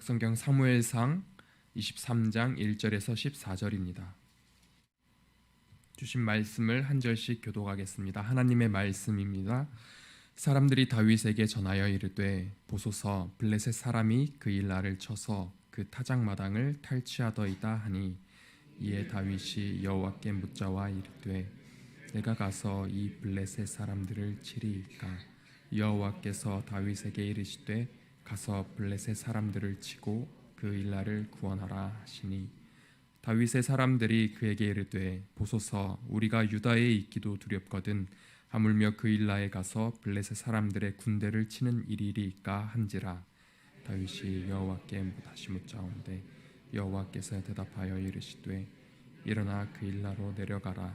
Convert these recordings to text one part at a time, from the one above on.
구약성경 사무엘상 23장 1절에서 14절입니다. 주신 말씀을 한 절씩 교독하겠습니다. 하나님의 말씀입니다. 사람들이 다윗에게 전하여 이르되 보소서 블레셋 사람이 그 일날을 쳐서 그 타작마당을 탈취하더이다 하니 이에 다윗이 여호와께 묻자와 이르되 내가 가서 이 블레셋 사람들을 치리이까 여호와께서 다윗에게 이르시되 가서 블레셋 사람들을 치고 그 일날을 구원하라 하시니 다윗의 사람들이 그에게 이르되 보소서 우리가 유다에 있기도 두렵거든 하물며 그 일날에 가서 블레셋 사람들의 군대를 치는 일이리까 한지라. 다윗이 여호와께 다시 묻자온데 여호와께서 대답하여 이르시되 일어나 그 일나로 내려가라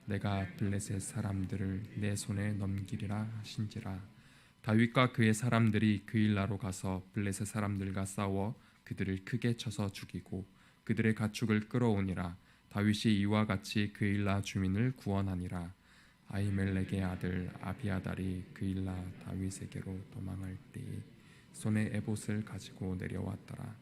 내가 블레셋 사람들을 내 손에 넘기리라 하신지라. 다윗과 그의 사람들이 그 일나로 가서 블레셋 사람들과 싸워 그들을 크게 쳐서 죽이고 그들의 가축을 끌어오니라. 다윗이 이와 같이 그 일나 주민을 구원하니라. 아히멜렉의 아들 아비아달이 그 일나 다윗에게로 도망할 때에 손에 에봇을 가지고 내려왔더라.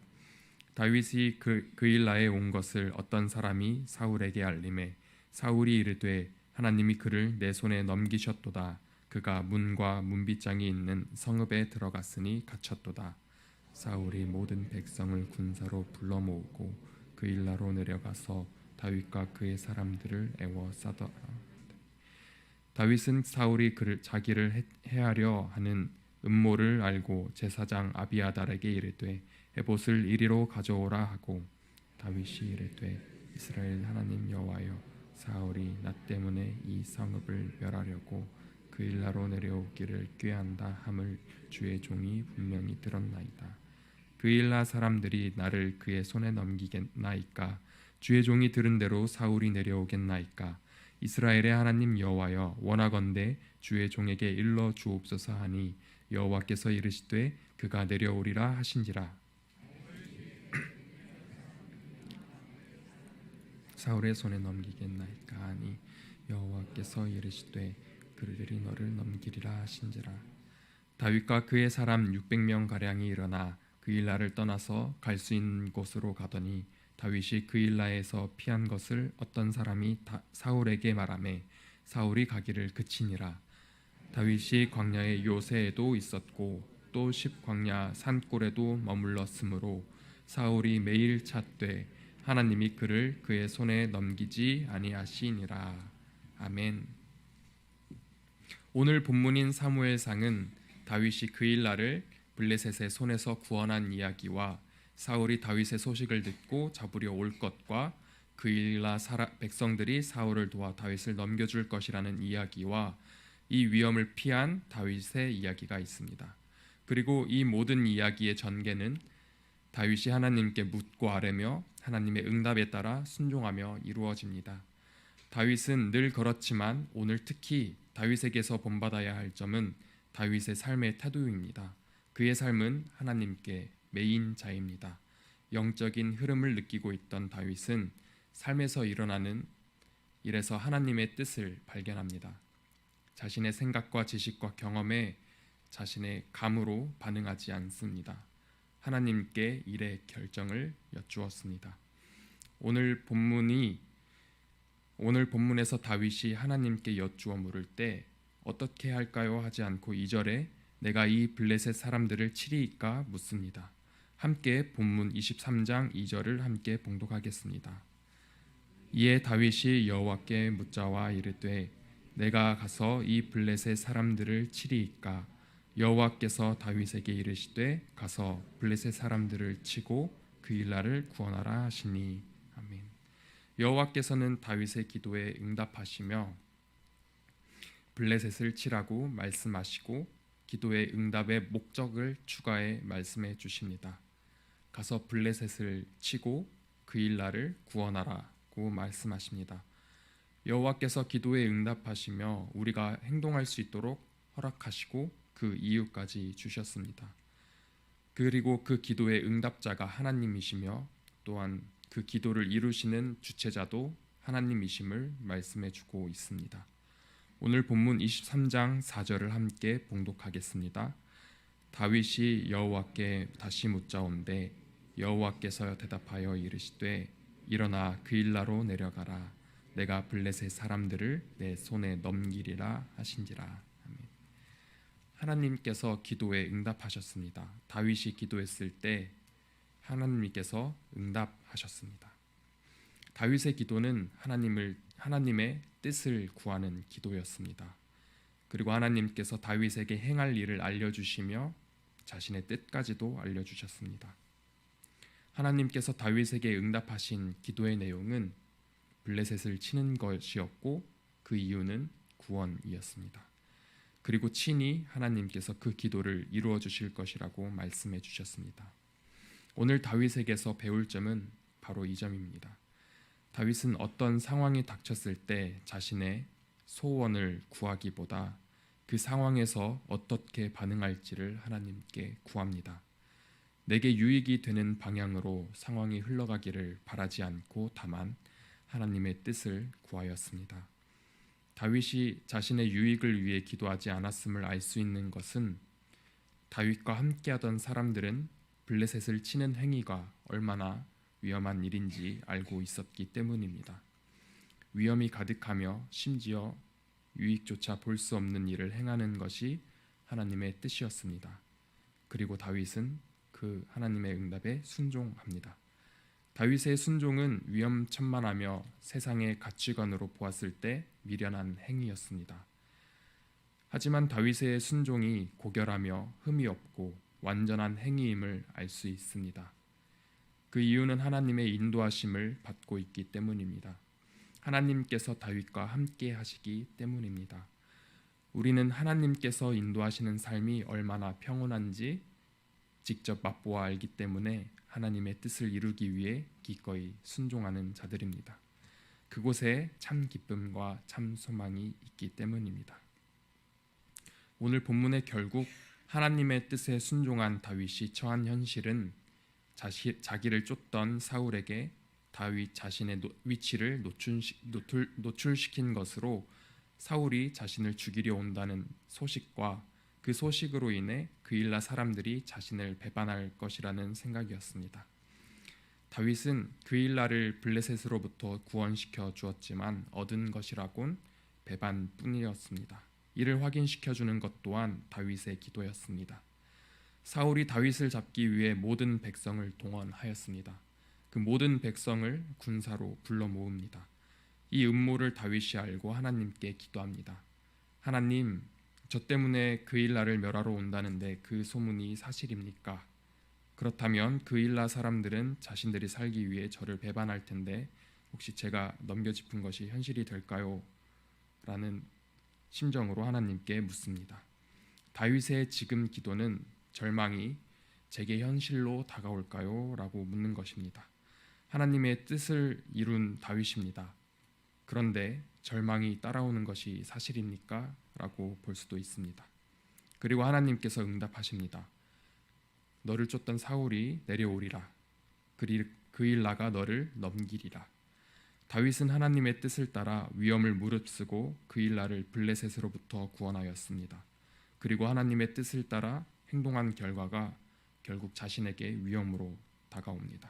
다윗이 그 일나에 온 것을 어떤 사람이 사울에게 알림해 사울이 이르되 하나님이 그를 내 손에 넘기셨도다. 그가 문과 문빗장이 있는 성읍에 들어갔으니 갇혔도다. 사울이 모든 백성을 군사로 불러 모으고 그 일나로 내려가서 다윗과 그의 사람들을 애워싸더라. 다윗은 사울이 자기를 해하려 하는 음모를 알고 제사장 아비아달에게 이르되 에봇을 이리로 가져오라 하고 다윗이 이르되 이스라엘 하나님 여호와여 사울이 나 때문에 이 성읍을 멸하려고 그 일나로 내려오기를 꾀한다 함을 주의 종이 분명히 들었나이다. 그 일나 사람들이 나를 그의 손에 넘기겠나이까? 주의 종이 들은 대로 사울이 내려오겠나이까? 이스라엘의 하나님 여호와여 원하건대 주의 종에게 일러 주옵소서 하니 여호와께서 이르시되 그가 내려오리라 하신지라. 사울의 손에 넘기겠나이까 하니 여호와께서 이르시되 그들이 너를 넘기리라 하신지라. 다윗과 그의 사람 600명 가량이 일어나 그 일나를 떠나서 갈 수 있는 곳으로 가더니 다윗이 그 일나에서 피한 것을 어떤 사람이 사울에게 말하매 사울이 가기를 그치니라. 다윗이 광야의 요새에도 있었고 또 십광야 산골에도 머물렀으므로 사울이 매일 찾되 하나님이 그를 그의 손에 넘기지 아니하시니라. 아멘. 오늘 본문인 사무엘상은 다윗이 그 일날을 블레셋의 손에서 구원한 이야기와 사울이 다윗의 소식을 듣고 잡으려 올 것과 그 일날 백성들이 사울을 도와 다윗을 넘겨줄 것이라는 이야기와 이 위험을 피한 다윗의 이야기가 있습니다. 그리고 이 모든 이야기의 전개는 다윗이 하나님께 묻고 아뢰며 하나님의 응답에 따라 순종하며 이루어집니다. 다윗은 늘 그렇지만 오늘 특히 다윗에게서 본받아야 할 점은 다윗의 삶의 태도입니다. 그의 삶은 하나님께 매인 자입니다. 영적인 흐름을 느끼고 있던 다윗은 삶에서 일어나는 일에서 하나님의 뜻을 발견합니다. 자신의 생각과 지식과 경험에 자신의 감으로 반응하지 않습니다. 하나님께 일의 결정을 여쭈었습니다. 오늘 본문에서 다윗이 하나님께 여쭈어 물을 때 어떻게 할까요? 하지 않고 2절에 내가 이 블레셋 사람들을 치리이까 묻습니다. 함께 본문 23장 2절을 함께 봉독하겠습니다. 이에 다윗이 여호와께 묻자와 이르되 내가 가서 이 블레셋 사람들을 치리이까? 여호와께서 다윗에게 이르시되 가서 블레셋 사람들을 치고 그 일날을 구원하라 하시니. 아멘. 여호와께서는 다윗의 기도에 응답하시며 블레셋을 치라고 말씀하시고 기도의 응답의 목적을 추가해 말씀해 주십니다. 가서 블레셋을 치고 그 일날을 구원하라고 말씀하십니다. 여호와께서 기도에 응답하시며 우리가 행동할 수 있도록 허락하시고 그 이유까지 주셨습니다. 그리고 그 기도의 응답자가 하나님이시며 또한 그 기도를 이루시는 주체자도 하나님이심을 말씀해 주고 있습니다. 오늘 본문 23장 4절을 함께 봉독하겠습니다. 다윗이 여호와께 다시 묻자온데 여호와께서 대답하여 이르시되 일어나 그일라로 내려가라. 내가 블레셋 사람들을 내 손에 넘기리라 하신지라. 아멘. 하나님께서 기도에 응답하셨습니다. 다윗이 기도했을 때 하나님께서 응답하셨습니다. 다윗의 기도는 하나님의 뜻을 구하는 기도였습니다. 그리고 하나님께서 다윗에게 행할 일을 알려주시며 자신의 뜻까지도 알려주셨습니다. 하나님께서 다윗에게 응답하신 기도의 내용은 블레셋을 치는 것이었고 그 이유는 구원이었습니다. 그리고 친히 하나님께서 그 기도를 이루어 주실 것이라고 말씀해 주셨습니다. 오늘 다윗에게서 배울 점은 바로 이 점입니다. 다윗은 어떤 상황이 닥쳤을 때 자신의 소원을 구하기보다 그 상황에서 어떻게 반응할지를 하나님께 구합니다. 내게 유익이 되는 방향으로 상황이 흘러가기를 바라지 않고 다만 하나님의 뜻을 구하였습니다. 다윗이 자신의 유익을 위해 기도하지 않았음을 알 수 있는 것은 다윗과 함께하던 사람들은 블레셋을 치는 행위가 얼마나 위험한 일인지 알고 있었기 때문입니다. 위험이 가득하며 심지어 유익조차 볼 수 없는 일을 행하는 것이 하나님의 뜻이었습니다. 그리고 다윗은 그 하나님의 응답에 순종합니다. 다윗의 순종은 위험천만하며 세상의 가치관으로 보았을 때 미련한 행위였습니다. 하지만 다윗의 순종이 고결하며 흠이 없고 완전한 행위임을 알 수 있습니다. 그 이유는 하나님의 인도하심을 받고 있기 때문입니다. 하나님께서 다윗과 함께 하시기 때문입니다. 우리는 하나님께서 인도하시는 삶이 얼마나 평온한지 직접 맛보아 알기 때문에 하나님의 뜻을 이루기 위해 기꺼이 순종하는 자들입니다. 그곳에 참 기쁨과 참 소망이 있기 때문입니다. 오늘 본문의 결국 하나님의 뜻에 순종한 다윗이 처한 현실은 자기를 쫓던 사울에게 다윗 자신의 위치를 노출시킨 것으로 사울이 자신을 죽이려 온다는 소식과 그 소식으로 인해 그일라 사람들이 자신을 배반할 것이라는 생각이었습니다. 다윗은 그일라를 블레셋으로부터 구원시켜 주었지만 얻은 것이라곤 배반뿐이었습니다. 이를 확인시켜 주는 것 또한 다윗의 기도였습니다. 사울이 다윗을 잡기 위해 모든 백성을 동원하였습니다. 그 모든 백성을 군사로 불러 모읍니다. 이 음모를 다윗이 알고 하나님께 기도합니다. 하나님, 저 때문에 그일라를 멸하러 온다는데 그 소문이 사실입니까? 그렇다면 그일라 사람들은 자신들이 살기 위해 저를 배반할 텐데 혹시 제가 넘겨짚은 것이 현실이 될까요? 라는 심정으로 하나님께 묻습니다. 다윗의 지금 기도는 절망이 제게 현실로 다가올까요? 라고 묻는 것입니다. 하나님의 뜻을 이룬 다윗입니다. 그런데 절망이 따라오는 것이 사실입니까? 라고 볼 수도 있습니다. 그리고 하나님께서 응답하십니다. 너를 쫓던 사울이 내려오리라. 그일라가 너를 넘기리라. 다윗은 하나님의 뜻을 따라 위험을 무릅쓰고 그일라를 블레셋으로부터 구원하였습니다. 그리고 하나님의 뜻을 따라 행동한 결과가 결국 자신에게 위험으로 다가옵니다.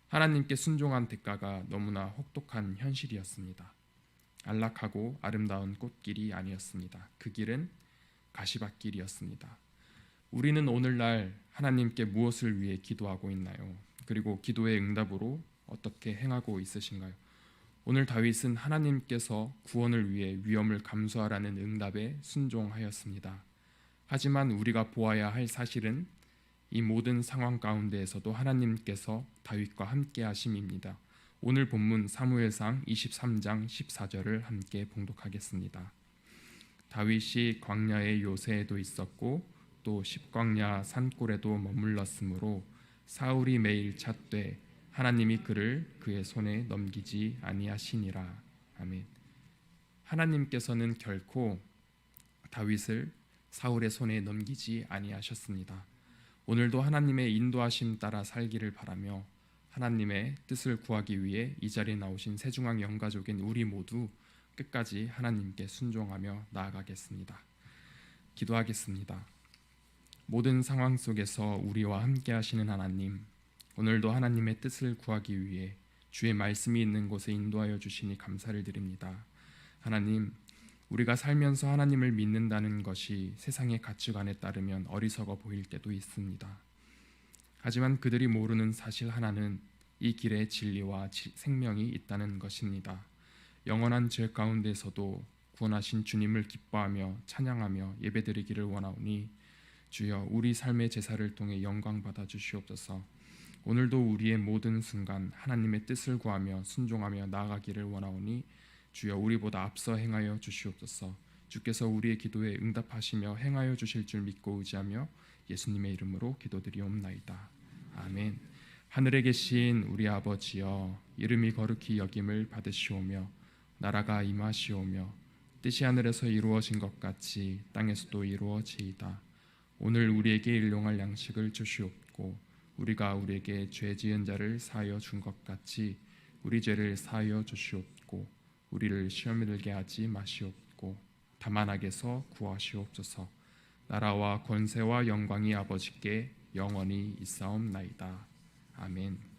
하나님께 순종한 대가가 너무나 혹독한 현실이었습니다. 안락하고 아름다운 꽃길이 아니었습니다. 그 길은 가시밭길이었습니다. 우리는 오늘날 하나님께 무엇을 위해 기도하고 있나요? 그리고 기도의 응답으로 어떻게 행하고 있으신가요? 오늘 다윗은 하나님께서 구원을 위해 위험을 감수하라는 응답에 순종하였습니다. 하지만 우리가 보아야 할 사실은 이 모든 상황 가운데에서도 하나님께서 다윗과 함께 하심입니다. 오늘 본문 사무엘상 23장 14절을 함께 봉독하겠습니다. 다윗이 광야의 요새에도 있었고 또 십광야 산골에도 머물렀으므로 사울이 매일 찾되 하나님이 그를 그의 손에 넘기지 아니하시니라. 아멘. 하나님께서는 결코 다윗을 사울의 손에 넘기지 아니하셨습니다. 오늘도 하나님의 인도하심 따라 살기를 바라며 하나님의 뜻을 구하기 위해 이 자리에 나오신 세중앙 영가족인 우리 모두 끝까지 하나님께 순종하며 나아가겠습니다. 기도하겠습니다. 모든 상황 속에서 우리와 함께 하시는 하나님, 오늘도 하나님의 뜻을 구하기 위해 주의 말씀이 있는 곳에 인도하여 주시니 감사를 드립니다. 하나님, 우리가 살면서 하나님을 믿는다는 것이 세상의 가치관에 따르면 어리석어 보일 때도 있습니다. 하지만 그들이 모르는 사실 하나는 이 길에 진리와 생명이 있다는 것입니다. 영원한 죄 가운데서도 구원하신 주님을 기뻐하며 찬양하며 예배드리기를 원하오니 주여 우리 삶의 제사를 통해 영광 받아 주시옵소서. 오늘도 우리의 모든 순간 하나님의 뜻을 구하며 순종하며 나아가기를 원하오니 주여 우리보다 앞서 행하여 주시옵소서. 주께서 우리의 기도에 응답하시며 행하여 주실 줄 믿고 의지하며 예수님의 이름으로 기도드리옵나이다. 아멘. 하늘에 계신 우리 아버지여, 이름이 거룩히 여김을 받으시오며 나라가 임하시오며 뜻이 하늘에서 이루어진 것 같이 땅에서도 이루어지이다. 오늘 우리에게 일용할 양식을 주시옵고 우리가 우리에게 죄 지은 자를 사하여 준 것 같이 우리 죄를 사하여 주시옵고 우리를 시험에 들게 하지 마시옵고 다만 악에서 구하시옵소서. 나라와 권세와 영광이 아버지께 영원히 있사옵나이다. 아멘.